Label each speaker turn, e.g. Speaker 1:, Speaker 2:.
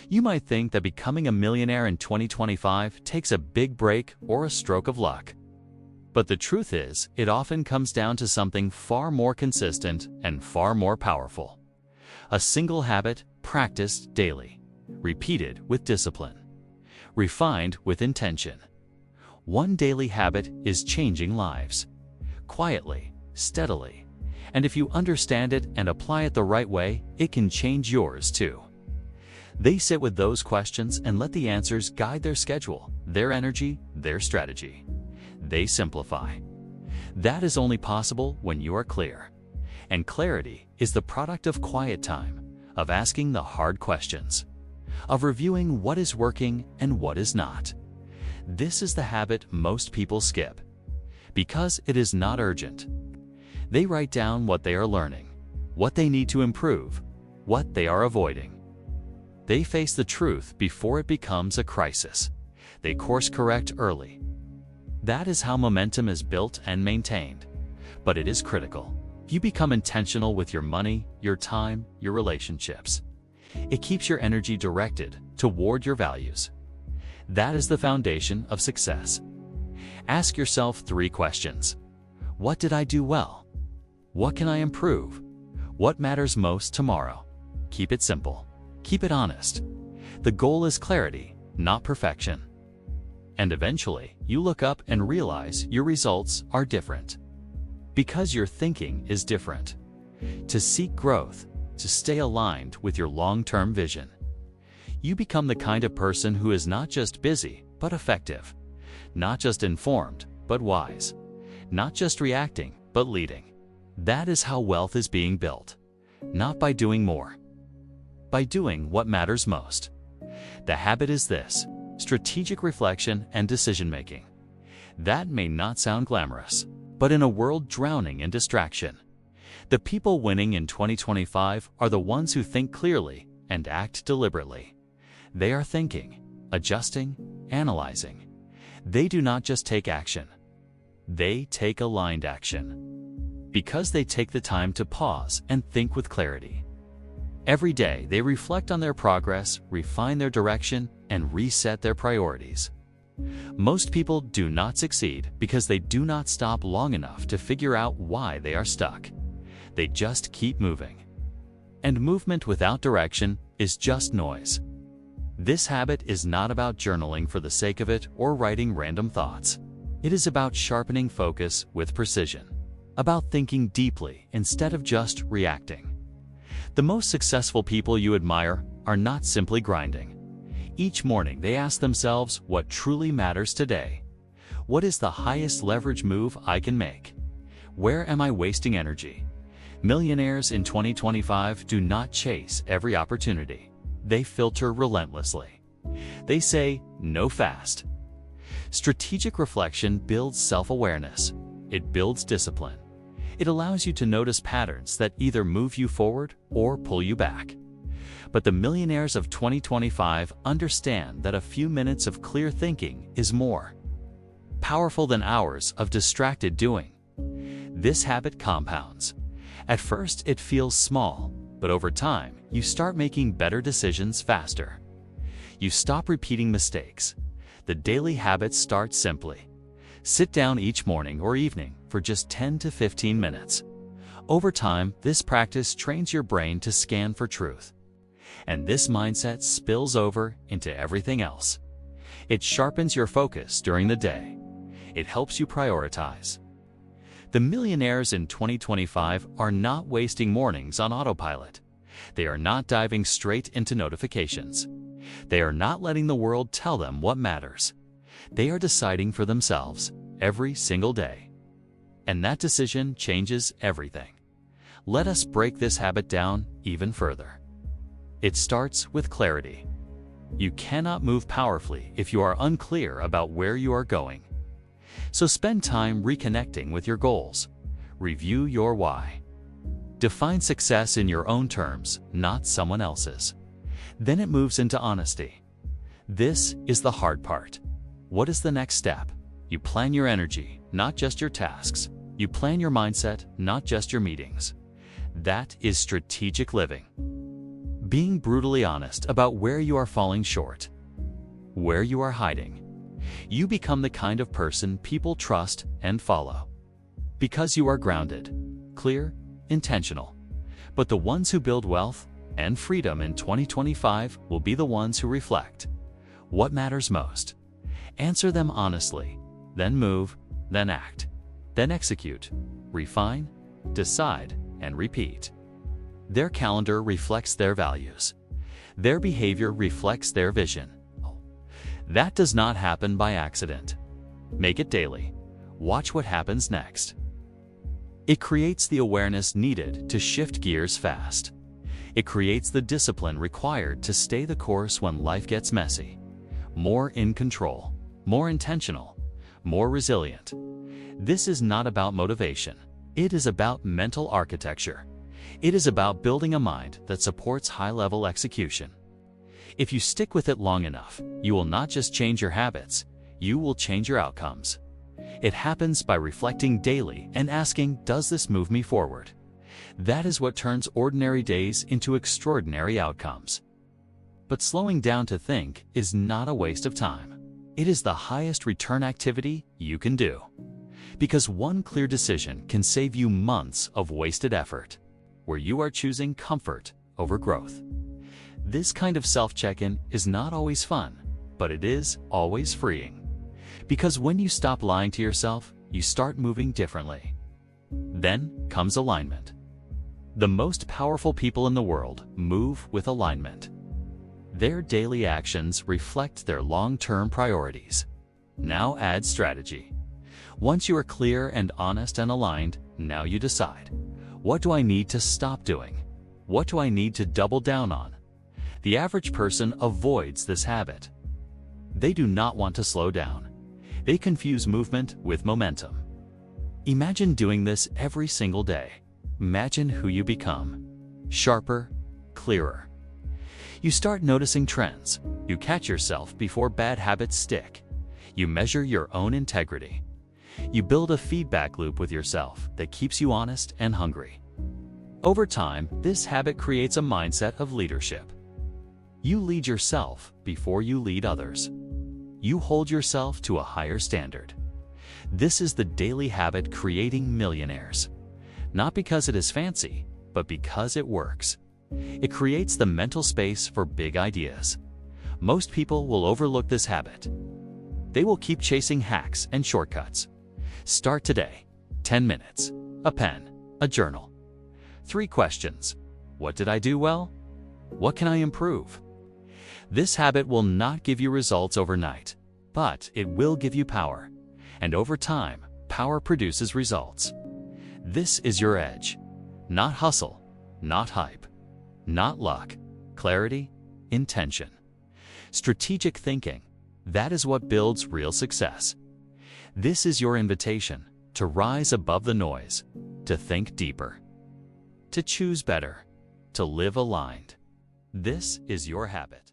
Speaker 1: You might think that becoming a millionaire in 2025 takes a big break or a stroke of luck. But the truth is, it often comes down to something far more consistent and far more powerful. A single habit practiced daily, repeated with discipline, refined with intention. One daily habit is changing lives, quietly, steadily. And if you understand it and apply it the right way, it can change yours too. They sit with those questions and let the answers guide their schedule, their energy, their strategy. They simplify. That is only possible when you are clear. And clarity is the product of quiet time, of asking the hard questions, of reviewing what is working and what is not. This is the habit most people skip, because it is not urgent. They write down what they are learning, what they need to improve, what they are avoiding. They face the truth before it becomes a crisis. They course correct early. That is how momentum is built and maintained. But it is critical. You become intentional with your money, your time, your relationships. It keeps your energy directed toward your values. That is the foundation of success. Ask yourself 3 questions. What did I do well? What can I improve? What matters most tomorrow? Keep it simple. Keep it honest. The goal is clarity, not perfection. And eventually, you look up and realize your results are different. Because your thinking is different. To seek growth, to stay aligned with your long-term vision. You become the kind of person who is not just busy, but effective. Not just informed, but wise. Not just reacting, but leading. That is how wealth is being built. Not by doing more, by doing what matters most. The habit is this: strategic reflection and decision-making. That may not sound glamorous, but in a world drowning in distraction, the people winning in 2025 are the ones who think clearly and act deliberately. They are thinking, adjusting, analyzing. They do not just take action. They take aligned action. Because they take the time to pause and think with clarity. Every day, they reflect on their progress, refine their direction, and reset their priorities. Most people do not succeed because they do not stop long enough to figure out why they are stuck. They just keep moving. And movement without direction is just noise. This habit is not about journaling for the sake of it or writing random thoughts. It is about sharpening focus with precision, about thinking deeply instead of just reacting. The most successful people you admire are not simply grinding. Each morning they ask themselves what truly matters today. What is the highest leverage move I can make? Where am I wasting energy? Millionaires in 2025 do not chase every opportunity. They filter relentlessly. They say no fast. Strategic reflection builds self-awareness. It builds discipline. It allows you to notice patterns that either move you forward or pull you back. But the millionaires of 2025 understand that a few minutes of clear thinking is more powerful than hours of distracted doing. This habit compounds. At first, it feels small, but over time, you start making better decisions faster. You stop repeating mistakes. The daily habits start simply. Sit down each morning or evening for just 10 to 15 minutes. Over time, this practice trains your brain to scan for truth. And this mindset spills over into everything else. It sharpens your focus during the day. It helps you prioritize. The millionaires in 2025 are not wasting mornings on autopilot. They are not diving straight into notifications. They are not letting the world tell them what matters. They are deciding for themselves every single day. And that decision changes everything. Let us break this habit down even further. It starts with clarity. You cannot move powerfully if you are unclear about where you are going. So spend time reconnecting with your goals. Review your why. Define success in your own terms, not someone else's. Then it moves into honesty. This is the hard part. What is the next step? You plan your energy, not just your tasks. You plan your mindset, not just your meetings. That is strategic living. Being brutally honest about where you are falling short, where you are hiding. You become the kind of person people trust and follow. Because you are grounded, clear, intentional. But the ones who build wealth and freedom in 2025 will be the ones who reflect. What matters most? Answer them honestly, then move, then act, then execute, refine, decide, and repeat. Their calendar reflects their values. Their behavior reflects their vision. That does not happen by accident. Make it daily. Watch what happens next. It creates the awareness needed to shift gears fast. It creates the discipline required to stay the course when life gets messy. More in control, more intentional, more resilient. This is not about motivation. It is about mental architecture. It is about building a mind that supports high-level execution. If you stick with it long enough, you will not just change your habits, you will change your outcomes. It happens by reflecting daily and asking, does this move me forward? That is what turns ordinary days into extraordinary outcomes. But slowing down to think is not a waste of time. It is the highest return activity you can do. Because one clear decision can save you months of wasted effort, where you are choosing comfort over growth. This kind of self-check-in is not always fun, but it is always freeing. Because when you stop lying to yourself, you start moving differently. Then comes alignment. The most powerful people in the world move with alignment. Their daily actions reflect their long-term priorities. Now add strategy. Once you are clear and honest and aligned, now you decide. What do I need to stop doing? What do I need to double down on? The average person avoids this habit. They do not want to slow down. They confuse movement with momentum. Imagine doing this every single day. Imagine who you become. Sharper, clearer. You start noticing trends. You catch yourself before bad habits stick. You measure your own integrity. You build a feedback loop with yourself that keeps you honest and hungry. Over time, this habit creates a mindset of leadership. You lead yourself before you lead others. You hold yourself to a higher standard. This is the daily habit creating millionaires. Not because it is fancy, but because it works. It creates the mental space for big ideas. Most people will overlook this habit. They will keep chasing hacks and shortcuts. Start today. 10 minutes. A pen. A journal. 3 questions. What did I do well? What can I improve? This habit will not give you results overnight, but it will give you power. And over time, power produces results. This is your edge. Not hustle, not hype, not luck. Clarity, intention. Strategic thinking. That is what builds real success. This is your invitation to rise above the noise, to think deeper, to choose better, to live aligned. This is your habit.